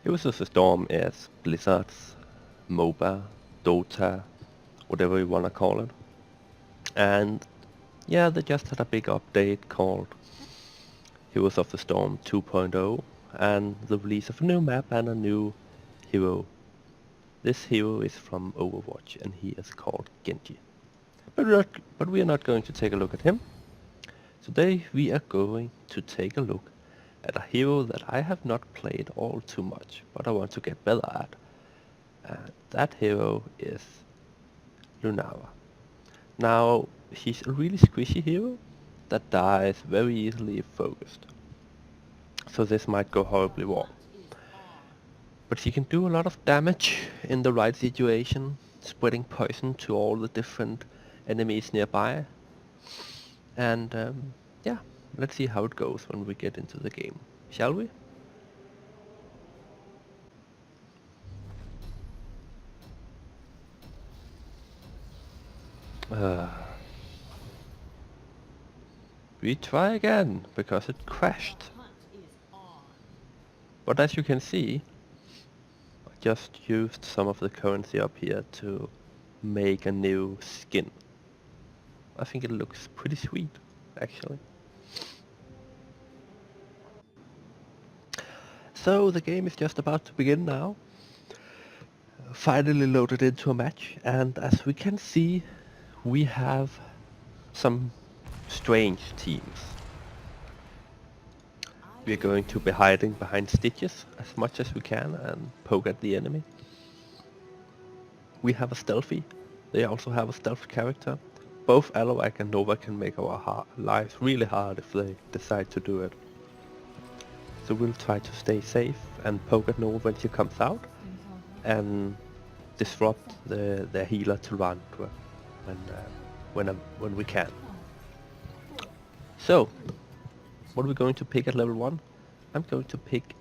Heroes of the Storm is Blizzard's MOBA, Dota, whatever you wanna call it. And yeah, they just had a big update called Heroes of the Storm 2.0 and the release of a new map and a new hero. This hero is from Overwatch and he is called Genji. But we are not going to take a look at him. Today we are going to take a look at a hero that I have not played all too much, but I want to get better at. And that hero is Lunara. Now, he's a really squishy hero that dies very easily if focused. So this might go horribly wrong. But he can do a lot of damage in the right situation, spreading poison to all the different enemies nearby. And yeah, let's see how it goes when we get into the game. Shall we? We try again, because it crashed. But as you can see, I just used some of the currency up here to make a new skin. I think it looks pretty sweet, actually. So the game is just about to begin now. Finally loaded into a match, and as we can see, we have some strange teams. We are going to be hiding behind stitches as much as we can and poke at the enemy. We have a stealthy. They also have a stealth character. Both Alawak and Nova can make our lives really hard if they decide to do it. So we'll try to stay safe and poke at Nova when she comes out and disrupt their healer to run when we can. So, what are we going to pick at level 1? I'm going to pick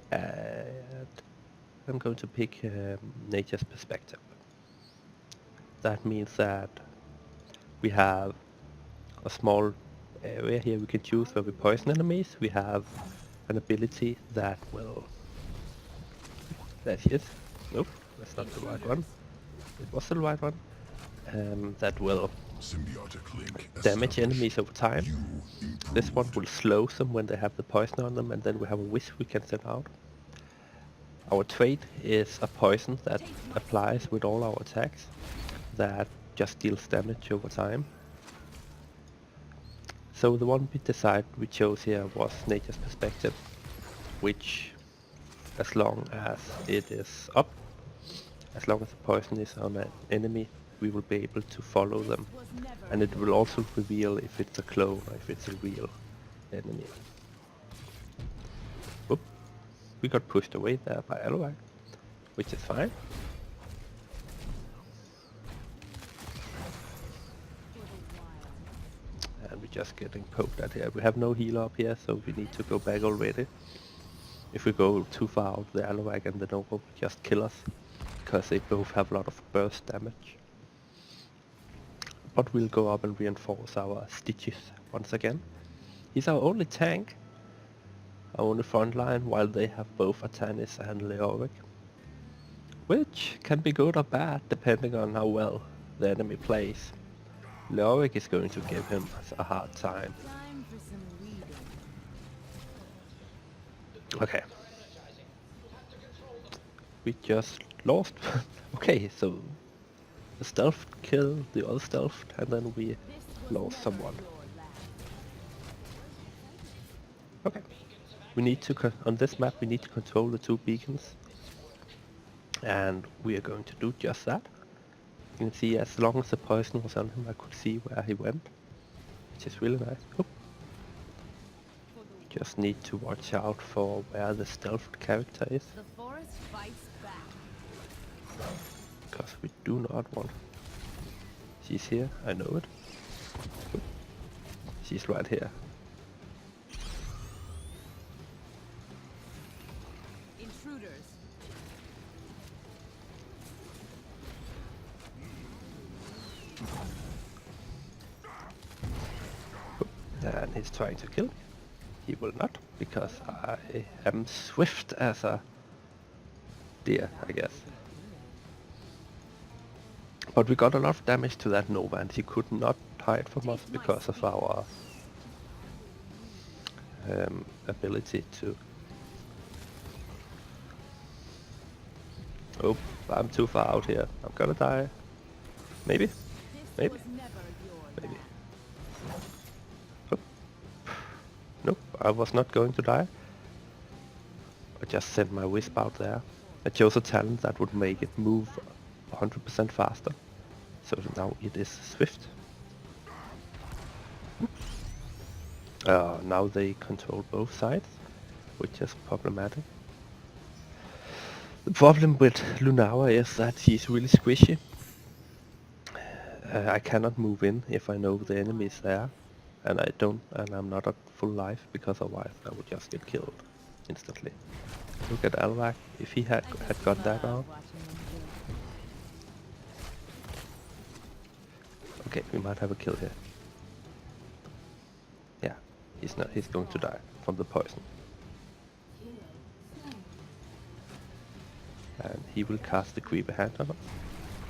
Nature's Perspective. That means that we have a small area here we can choose where we poison enemies. We have an ability that will... There she is. Nope, that's not the right one. It was the right one. That will damage enemies over time. This one will slow them when they have the poison on them, and then we have a wisp we can send out. Our trait is a poison that applies with all our attacks, that just deals damage over time. So the one we chose here was Nature's Perspective, which, as long as it is up, as long as the poison is on an enemy, we will be able to follow them, and it will also reveal if it's a clone or if it's a real enemy. Oop. We got pushed away there by Alawak, which is fine. And we're just getting poked at here. We have no healer up here, so we need to go back already. If we go too far out, the Alawak and the Nova will just kill us, because they both have a lot of burst damage. But we'll go up and reinforce our Stitches once again. He's our only tank, our only front line, while they have both Atanis and Leoric. Which can be good or bad, depending on how well the enemy plays. Leoric is going to give him a hard time. Okay. We just lost. Okay, so the stealth killed the other stealth, and then we lost someone. Okay. We need to, on this map, we need to control the 2 beacons. And we are going to do just that. You can see as long as the poison was on him, I could see where he went, which is really nice. Oop. Just need to watch out for where the stealth character is. Because we do not want... She's here, I know it. Oop. She's right here. And he's trying to kill me. He will not, because I am swift as a dear, I guess. But we got a lot of damage to that Nova, and he could not hide from us because of our ability to... Oh, I'm too far out here. I'm gonna die. Maybe? Maybe? Maybe. Oh. Nope, I was not going to die. I just sent my Wisp out there. I chose a talent that would make it move 100% faster. So now it is swift. Now they control both sides, which is problematic. The problem with Lunara is that he's really squishy. I cannot move in if I know the enemy is there, and I'm not at full life, because otherwise I would just get killed instantly. Look at Alvac, if he had got that on. Okay, we might have a kill here. Yeah, he's going to die from the poison. And he will cast the Creeper Hand on us.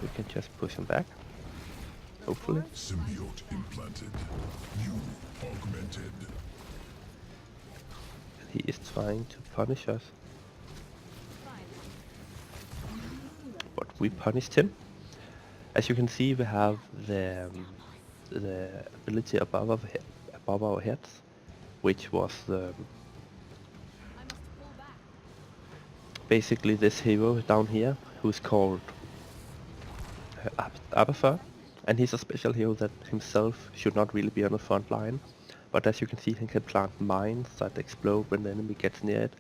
We can just push him back. Hopefully. Symbiote implanted. You augmented. He is trying to punish us. But we punished him. As you can see, we have the ability above our heads, which was basically this hero down here, who's called Abathur, and he's a special hero that himself should not really be on the front line. But as you can see, he can plant mines that explode when the enemy gets near it,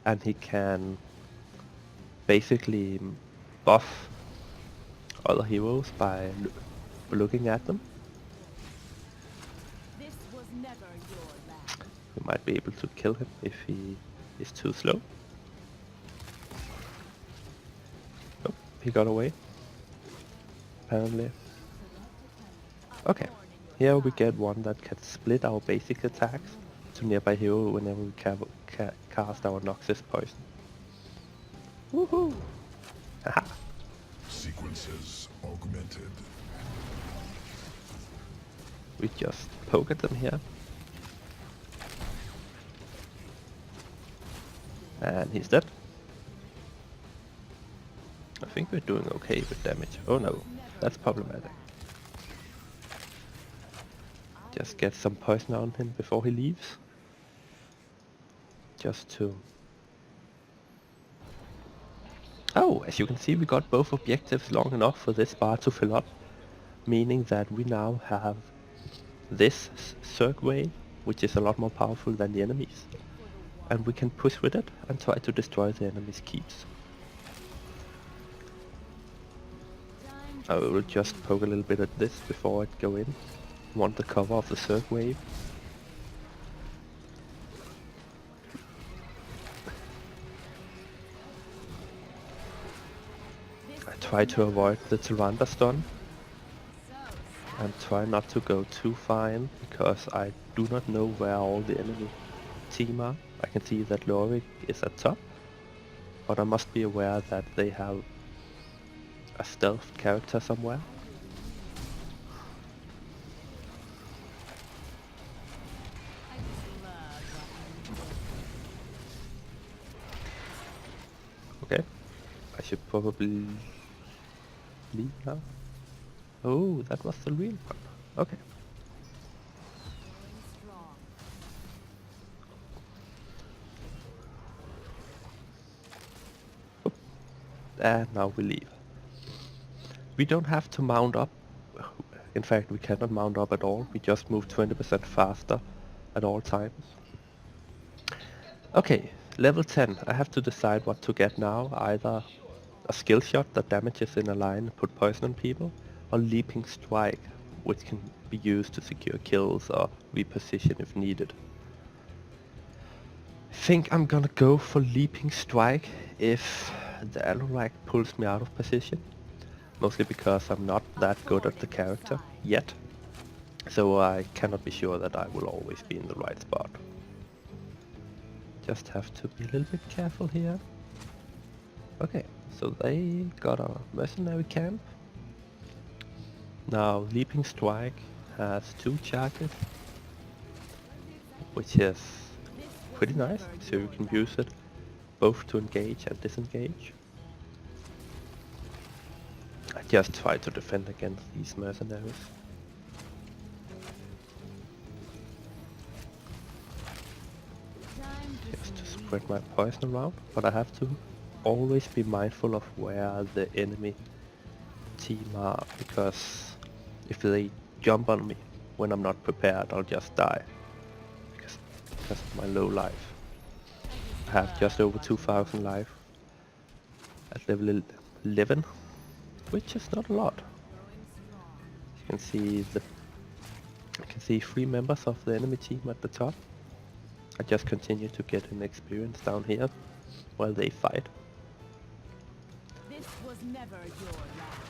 and he can basically buff other heroes by looking at them. We might be able to kill him if he is too slow. Oh, he got away. Apparently. Okay, here we get one that can split our basic attacks to nearby hero whenever we cast our Noxus poison. Woohoo! Haha! Sequences augmented. We just poke at them here. And he's dead. I think we're doing okay with damage. Oh no, that's problematic. Just get some poison on him before he leaves. Just to... Oh, as you can see, we got both objectives long enough for this bar to fill up. Meaning that we now have this Cirque Wave, which is a lot more powerful than the enemies. And we can push with it and try to destroy the enemy's keeps. I will just poke a little bit at this before I go in. Want the cover of the Cirque Wave. I try to avoid the Tyrande stun. And try not to go too fine, because I do not know where all the enemy team are. I can see that Lorik is at top, but I must be aware that they have a stealth character somewhere. Okay, I should probably leave now. Oh, that was the real one. Okay. And now we leave. We don't have to mount up. In fact, we cannot mount up at all. We just move 20% faster at all times. Okay, level 10. I have to decide what to get now. Either a skill shot that damages in a line and put poison on people, or leaping strike, which can be used to secure kills or reposition if needed. I think I'm gonna go for leaping strike if the Alarak pulls me out of position. Mostly because I'm not that good at the character yet. So I cannot be sure that I will always be in the right spot. Just have to be a little bit careful here. Okay, so they got a mercenary camp. Now Leaping Strike has 2 charges, which is pretty nice, so you can use it both to engage and disengage. I just try to defend against these mercenaries. Just to spread my poison around, but I have to always be mindful of where the enemy team are, because if they jump on me when I'm not prepared, I'll just die because of my low life. I have just over 2000 life at level 11, which is not a lot. You can see you can see 3 members of the enemy team at the top. I just continue to get an experience down here while they fight. This was never your land.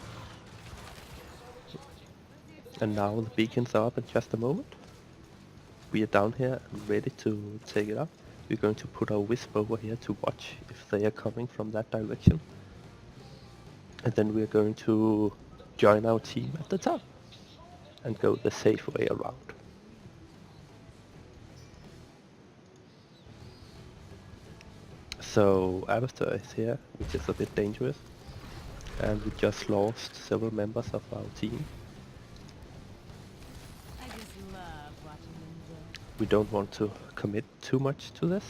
And now the beacons are up in just a moment. We are down here and ready to take it up. We're going to put our wisp over here to watch if they are coming from that direction. And then we're going to join our team at the top and go the safe way around. So Alistair is here, which is a bit dangerous. And we just lost several members of our team. I just love watching them go. We don't want to commit too much to this.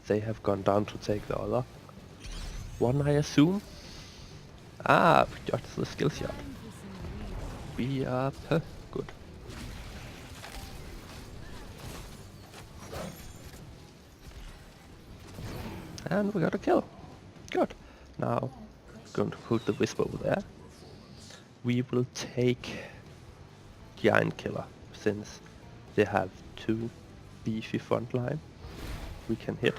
They have gone down to take the other one, I assume. Ah, we got the skill shot. We are good. And we got a kill. Good. Now, going to put the wisp over there. We will take Giant Killer, since they have 2 beefy front line. We can hit.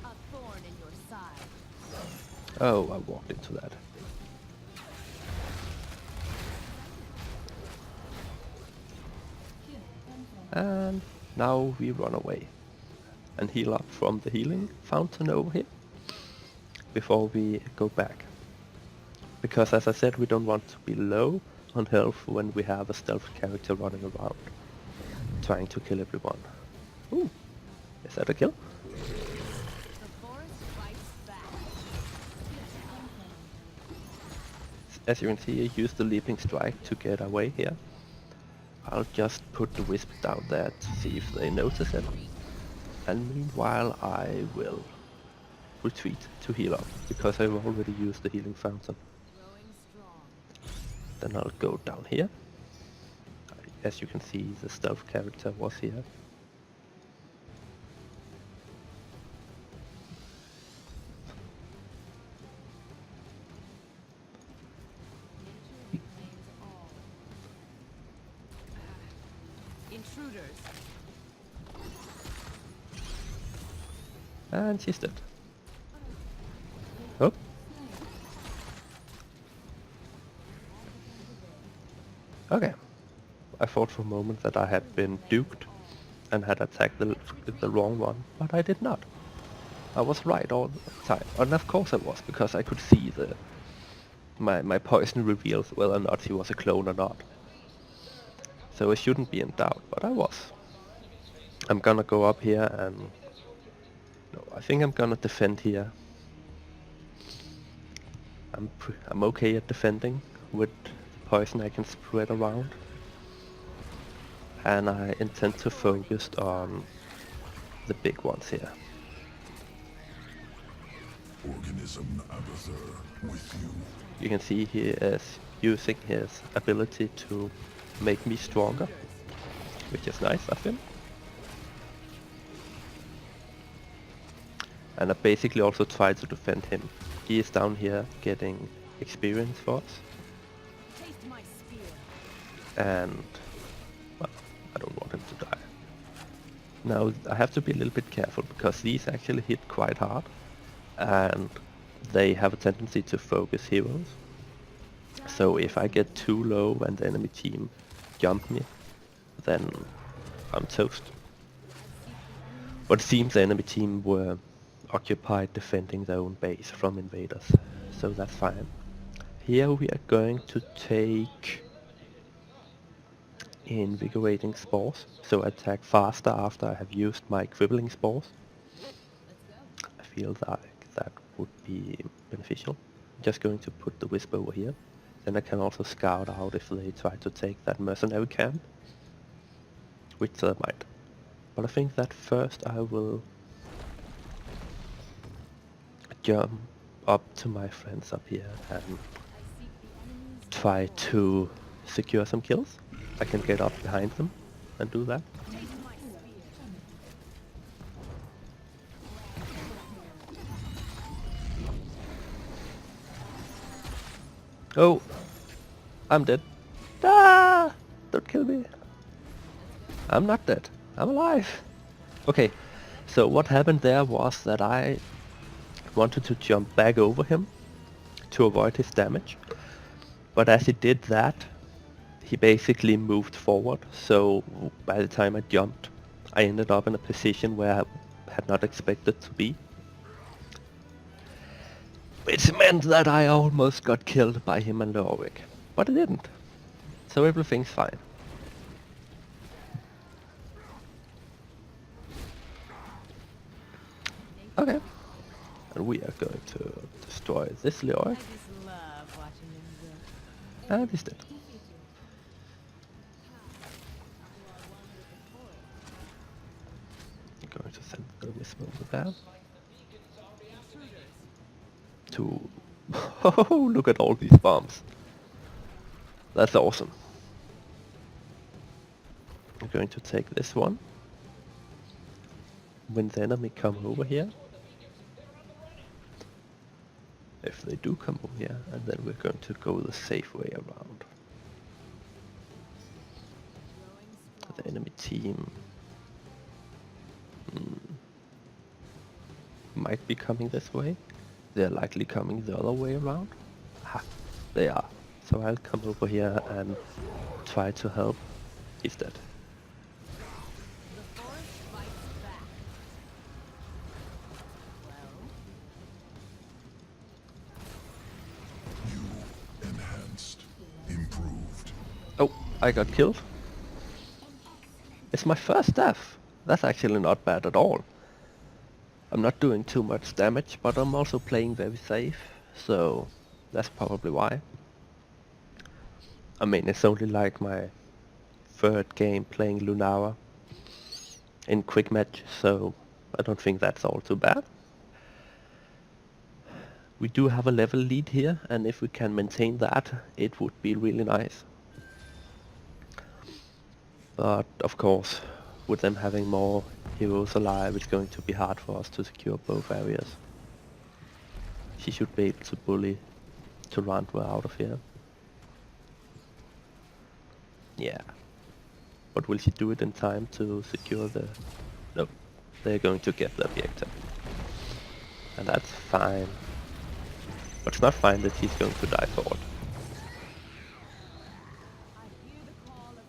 A thorn in your side. Oh, I walked into that. And now we run away and heal up from the healing fountain over here before we go back. Because as I said, we don't want to be low on health when we have a stealth character running around trying to kill everyone. Ooh, is that a kill? The forest fights back. As you can see, I used the Leaping Strike to get away here. I'll just put the wisp down there to see if they notice it. And meanwhile I will retreat to heal up, because I've already used the healing fountain. Growing strong. Then I'll go down here. As you can see, the stealth character was here. Intruders. And she's dead. Oh. Okay. I thought for a moment that I had been duped and had attacked the wrong one, but I did not. I was right all the time. And of course I was, because I could see my poison reveals whether or not he was a clone or not. So I shouldn't be in doubt, but I was. I'm gonna go up here and... No, I think I'm gonna defend here. I'm okay at defending with poison I can spread around. And I intend to focus on the big ones here. Organism Abather with you. You can see he is using his ability to make me stronger, which is nice of him. And I basically also try to defend him. He is down here getting experience for us. Taste my spear. And, well, I don't want him to die. Now, I have to be a little bit careful, because these actually hit quite hard. And they have a tendency to focus heroes. So if I get too low and the enemy team jump me, then I'm toast. But it seems the enemy team were occupied defending their own base from invaders, so that's fine. Here we are going to take invigorating spores, so attack faster after I have used my crippling spores. I feel like that would be beneficial. I'm just going to put the wisp over here. Then I can also scout out if they try to take that mercenary camp, which they might. But I think that first I will jump up to my friends up here and try to secure some kills. I can get up behind them and do that. Oh, I'm dead. Ah! Don't kill me. I'm not dead. I'm alive. Okay, so what happened there was that I wanted to jump back over him to avoid his damage. But as he did that, he basically moved forward. So by the time I jumped, I ended up in a position where I had not expected to be. Which meant that I almost got killed by him and Lorwick. But I didn't. So everything's fine. Okay. And we are going to destroy this I Leoric. just love watching them go. And he's dead. I'm going to send the wisp over there. To... Oh, look at all these bombs. That's awesome. I'm going to take this one. When the enemy come over here. If they do come over here, and then we're going to go the safe way around. The enemy team might be coming this way. They're likely coming the other way around. Ha, they are. So I'll come over here and try to help. He's dead. The forest fights back. Well, Enhanced. Improved. Oh, I got killed. It's my first death. That's actually not bad at all. I'm not doing too much damage, but I'm also playing very safe, so that's probably why. I mean, it's only like my third game playing Lunara in quick match, so I don't think that's all too bad. We do have a level lead here, and if we can maintain that, it would be really nice. But of course, with them having more heroes alive, it's going to be hard for us to secure both areas. She should be able to bully Tarantula out of here. Yeah. But will she do it in time to secure the... No. They're going to get the objective. And that's fine. But it's not fine that he's going to die for it. I hear the call of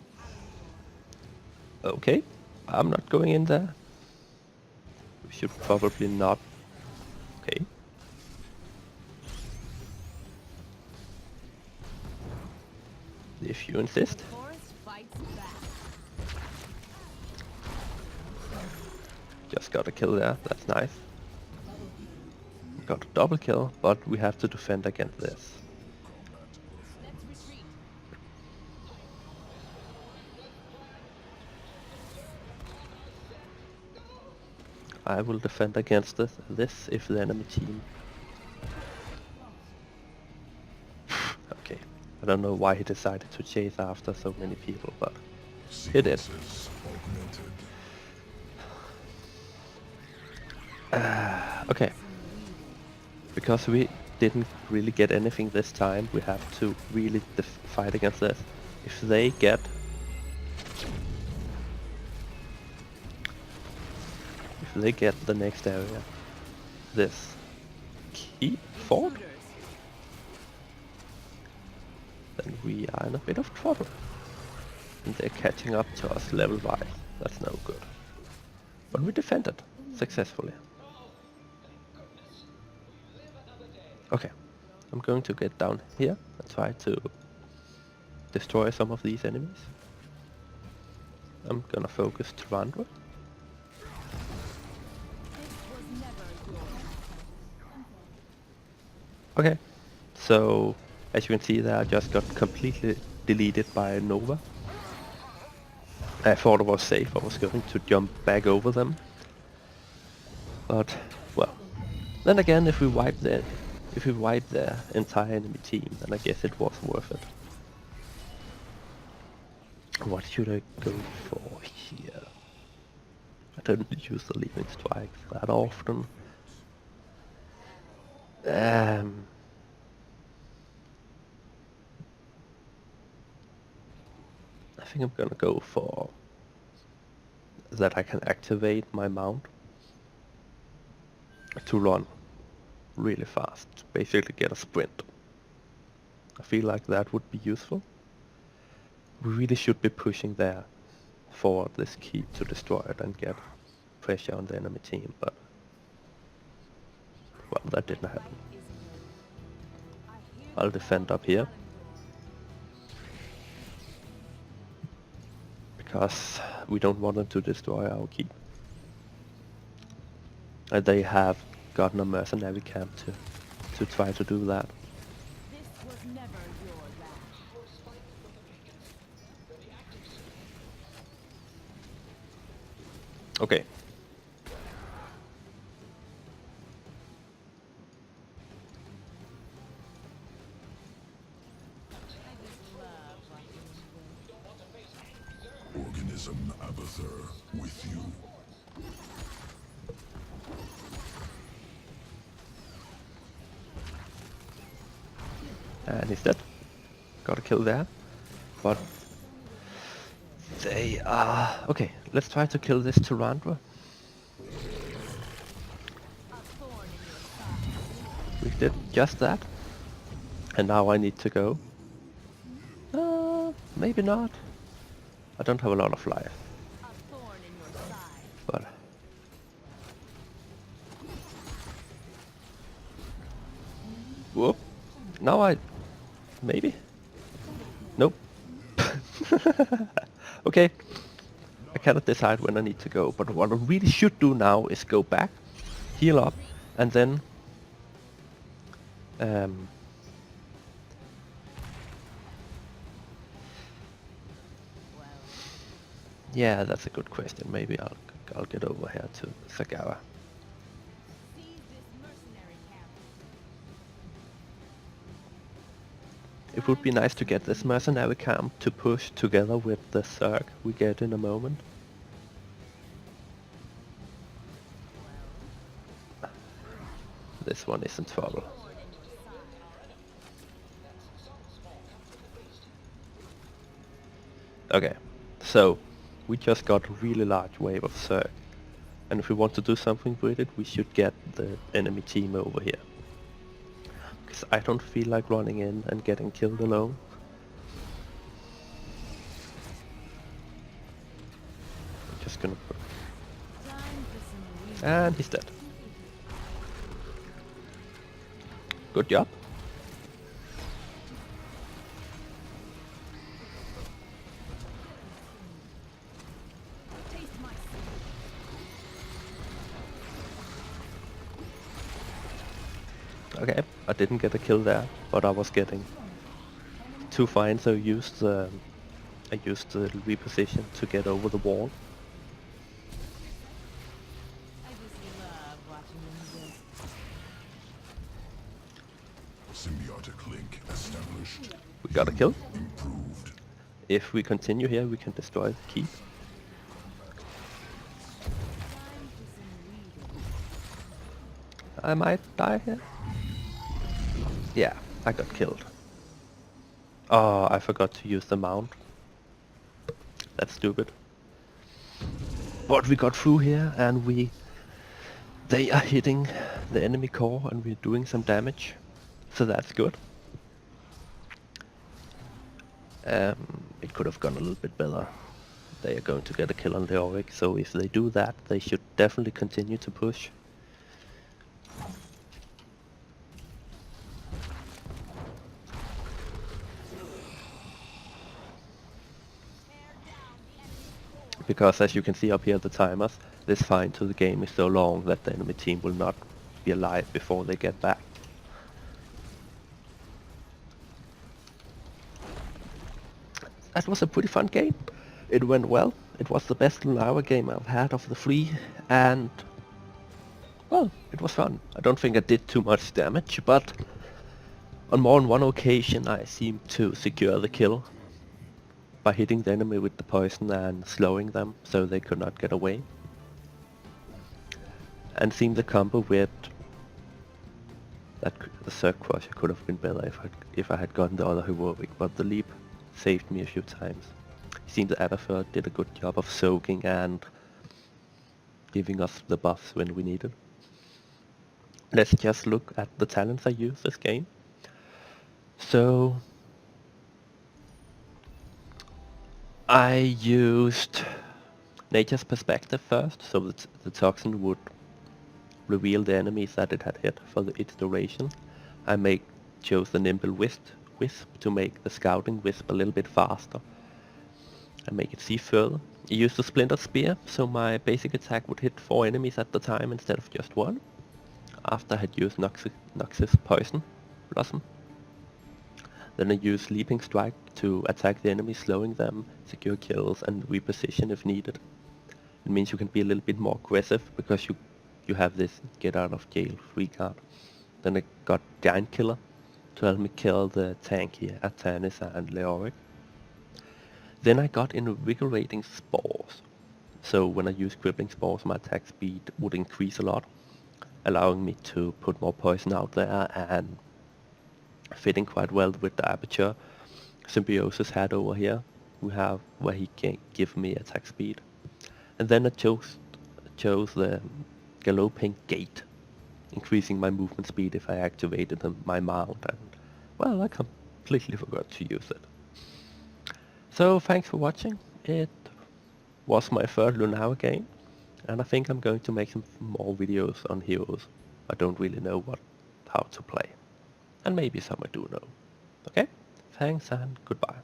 Kalimdor. Okay. I'm not going in there. We should probably not... Okay. If you insist. The forest fights back. Just got a kill there, that's nice. Got a double kill, but we have to defend against this. Let's retreat. I will defend against this if the enemy team... Okay, I don't know why he decided to chase after so many people, but he did. Sequences augmented. Okay. Because we didn't really get anything this time, we have to really fight against this. If they get... If they get the next area, this key fort, Intruders. then we are in a bit of trouble. And they're catching up to us level-wise. That's no good. But we defended successfully. Okay, I'm going to get down here and try to destroy some of these enemies. I'm gonna focus Trivandrum. This was never yours. Okay, so as you can see there, I just got completely deleted by Nova. I thought it was safe, I was going to jump back over them. But, well, then again, if we wipe the entire enemy team, then I guess it was worth it. What should I go for here? I don't use the leaving strikes that often. I think I'm gonna go for that I can activate my mount to run really fast, basically get a sprint. I feel like that would be useful. We really should be pushing there for this keep to destroy it and get pressure on the enemy team, but well, that didn't happen. I'll defend up here because we don't want them to destroy our keep. And they have gotten a mercenary camp to try to do that. This was never your land. Okay. Organism Abather with you. And he's dead. Got a kill there. But they are... Okay, let's try to kill this Tyrandra. We did just that. And now I need to go. Maybe not. I don't have a lot of life. But... Whoop. Now I... Maybe? Nope. Okay. I cannot decide when I need to go, but what I really should do now is go back, heal up, and then... yeah, that's a good question. Maybe I'll get over here to Sagawa. It would be nice to get this mercenary camp to push together with the Zerg we get in a moment. This one is in trouble. Okay, so we just got a really large wave of Zerg. And if we want to do something with it, we should get the enemy team over here. Because I don't feel like running in and getting killed alone. I'm just gonna... And he's dead. Good job. Okay, I didn't get a kill there, but I was getting too fine, so I used the reposition to get over the wall. Symbiotic link established. We got a kill. Improved. If we continue here, we can destroy the keep. I might die here. Yeah, I got killed. Oh, I forgot to use the mount. That's stupid. But we got through here and they are hitting the enemy core and we're doing some damage. So that's good. It could have gone a little bit better. they are going to get a kill on Leoric, so if they do that, they should definitely continue to push. Because as you can see up here the timers, this fine to the game is so long that the enemy team will not be alive before they get back. That was a pretty fun game. It went well. It was the best Lunara game I've had of the 3, and well, it was fun. I don't think I did too much damage, but on more than one occasion I seemed to secure the kill by hitting the enemy with the poison and slowing them so they could not get away. And seemed the combo with that the Cirque Crusher could have been better if I had gotten the other heroic, but the leap saved me a few times. It seemed the Abathur did a good job of soaking and giving us the buffs when we needed. Let's just look at the talents I used this game. So I used Nature's Perspective first, so that the toxin would reveal the enemies that it had hit for its duration. I chose the Nimble Wisp to make the Scouting Wisp a little bit faster and make it see further. I used the Splinter Spear, so my basic attack would hit 4 enemies at the time instead of just 1, after I had used Noxus Poison Blossom. Then I used Leaping Strike to attack the enemy, slowing them, secure kills and reposition if needed. It means you can be a little bit more aggressive because you have this get out of jail free card. Then I got Giant Killer to help me kill the tank here, Atanis and Leoric. Then I got Invigorating Spores. So when I use Crippling Spores, my attack speed would increase a lot, allowing me to put more poison out there and fitting quite well with the Aperture Symbiosis had over here, where he can give me attack speed. And then I chose the Galloping Gait, increasing my movement speed if I activated my mount, and well, I completely forgot to use it. So thanks for watching. It was my third Lunara game, and I think I'm going to make some more videos on heroes I don't really know how to play. And maybe some I do know. Okay? Thanks and goodbye.